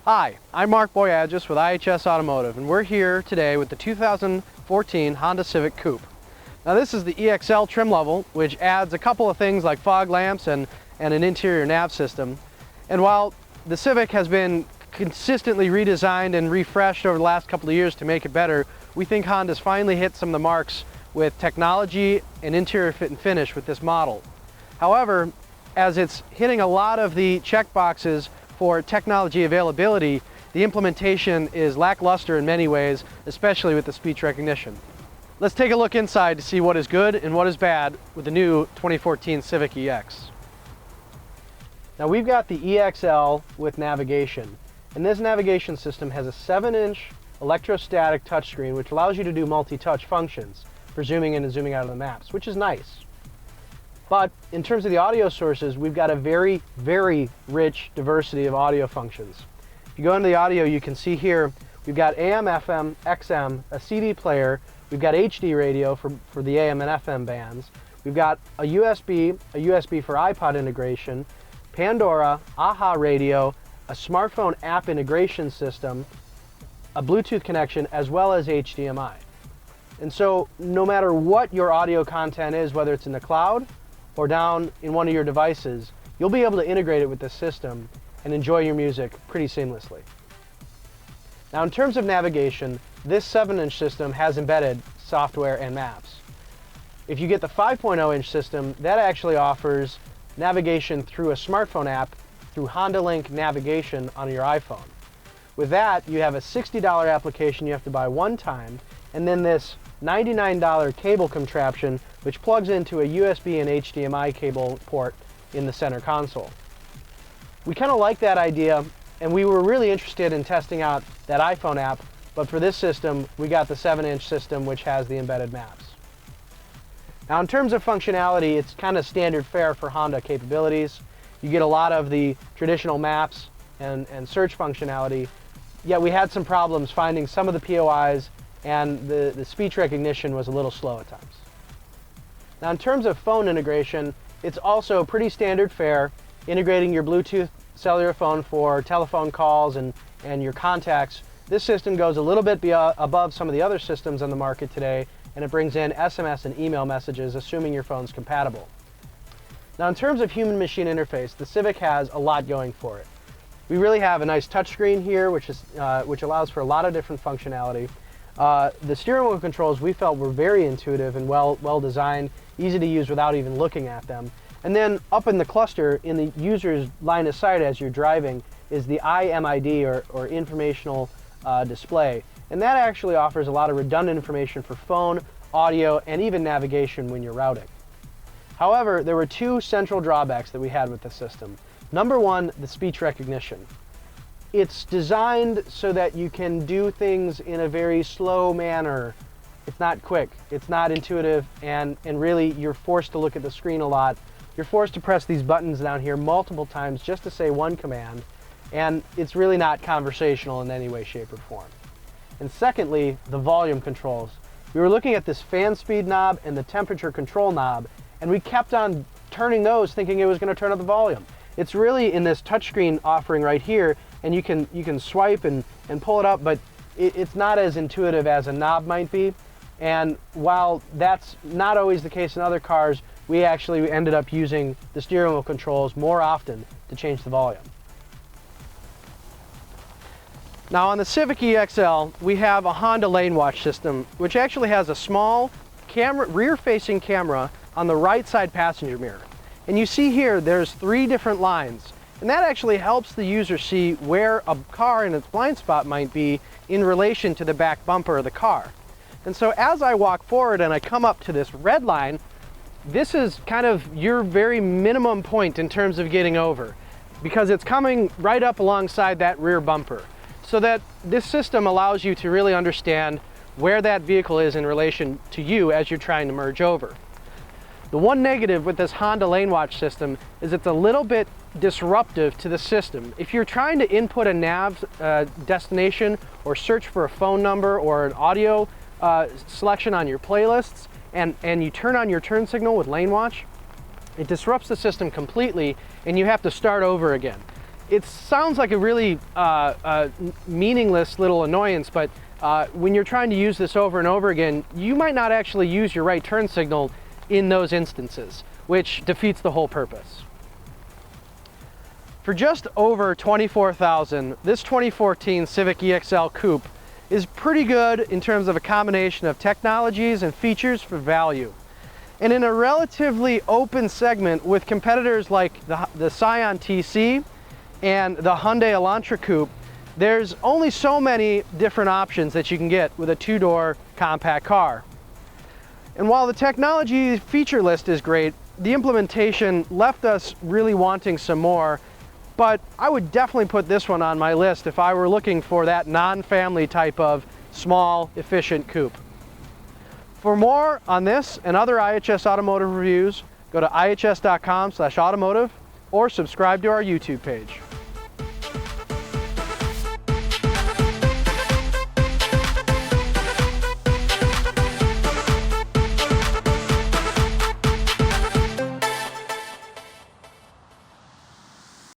Hi, I'm Mark Boyadgis with IHS Automotive, and we're here today with the 2014 Honda Civic Coupe. Now this is the EX-L trim level, which adds a couple of things like fog lamps and an interior nav system. And while the Civic has been consistently redesigned and refreshed over the last couple of years to make it better, we think Honda's finally hit some of the marks with technology and interior fit and finish with this model. However, as it's hitting a lot of the check boxes for technology availability, the implementation is lackluster in many ways, especially with the speech recognition. Let's take a look inside to see what is good and what is bad with the new 2014 Civic EX. Now we've got the EX-L with navigation, and this navigation system has a 7-inch electrostatic touchscreen which allows you to do multi-touch functions for zooming in and zooming out of the maps, which is nice. But in terms of the audio sources, we've got a very, very rich diversity of audio functions. If you go into the audio, you can see here, we've got AM, FM, XM, a CD player, we've got HD radio for the AM and FM bands, we've got a USB for iPod integration, Pandora, Aha radio, a smartphone app integration system, a Bluetooth connection, as well as HDMI. And so no matter what your audio content is, whether it's in the cloud or down in one of your devices, you'll be able to integrate it with this system and enjoy your music pretty seamlessly. Now in terms of navigation, this 7-inch system has embedded software and maps. If you get the 5.0-inch system, that actually offers navigation through a smartphone app through HondaLink Navigation on your iPhone. With that, you have a $60 application you have to buy one time, and then this $99 cable contraption which plugs into a USB and HDMI cable port in the center console. We kind of like that idea, and we were really interested in testing out that iPhone app, but for this system we got the 7-inch system which has the embedded maps. Now in terms of functionality, it's kind of standard fare for Honda capabilities. You get a lot of the traditional maps and search functionality, yet we had some problems finding some of the POIs, and the speech recognition was a little slow at times. Now in terms of phone integration, it's also pretty standard fare, integrating your Bluetooth cellular phone for telephone calls and your contacts. This system goes a little bit above some of the other systems on the market today, and it brings in SMS and email messages, assuming your phone's compatible. Now in terms of human-machine interface, the Civic has a lot going for it. We really have a nice touchscreen here, which allows for a lot of different functionality. The steering wheel controls we felt were very intuitive and well designed, easy to use without even looking at them. And then up in the cluster, in the user's line of sight as you're driving, is the IMID or informational display. And that actually offers a lot of redundant information for phone, audio, and even navigation when you're routing. However, there were two central drawbacks that we had with the system. Number one, the speech recognition. It's designed so that you can do things in a very slow manner. It's not quick, it's not intuitive, and really you're forced to look at the screen a lot. You're forced to press these buttons down here multiple times just to say one command, and it's really not conversational in any way, shape, or form. And secondly, the volume controls. We were looking at this fan speed knob and the temperature control knob, and we kept on turning those thinking it was going to turn up the volume. It's really in this touchscreen offering right here, and you can swipe and pull it up, but it's not as intuitive as a knob might be. And while that's not always the case in other cars, we actually ended up using the steering wheel controls more often to change the volume. Now on the Civic EX-L, we have a Honda Lanewatch system, which actually has a small rear-facing camera on the right side passenger mirror. And you see here, there's 3 different lines. And that actually helps the user see where a car in its blind spot might be in relation to the back bumper of the car. And so as I walk forward and I come up to this red line, this is kind of your very minimum point in terms of getting over, because it's coming right up alongside that rear bumper. So that this system allows you to really understand where that vehicle is in relation to you as you're trying to merge over. The one negative with this Honda Lanewatch system is it's a little bit disruptive to the system. If you're trying to input a nav destination or search for a phone number or an audio selection on your playlists, and you turn on your turn signal with Lanewatch, it disrupts the system completely and you have to start over again. It sounds like a really meaningless little annoyance, but when you're trying to use this over and over again, you might not actually use your right turn signal in those instances, which defeats the whole purpose. For just over $24,000, this 2014 Civic EX-L Coupe is pretty good in terms of a combination of technologies and features for value. And in a relatively open segment with competitors like the Scion TC and the Hyundai Elantra Coupe, there's only so many different options that you can get with a two-door compact car. And while the technology feature list is great, the implementation left us really wanting some more, but I would definitely put this one on my list if I were looking for that non-family type of small, efficient coupe. For more on this and other IHS automotive reviews, go to ihs.com/automotive or subscribe to our YouTube page.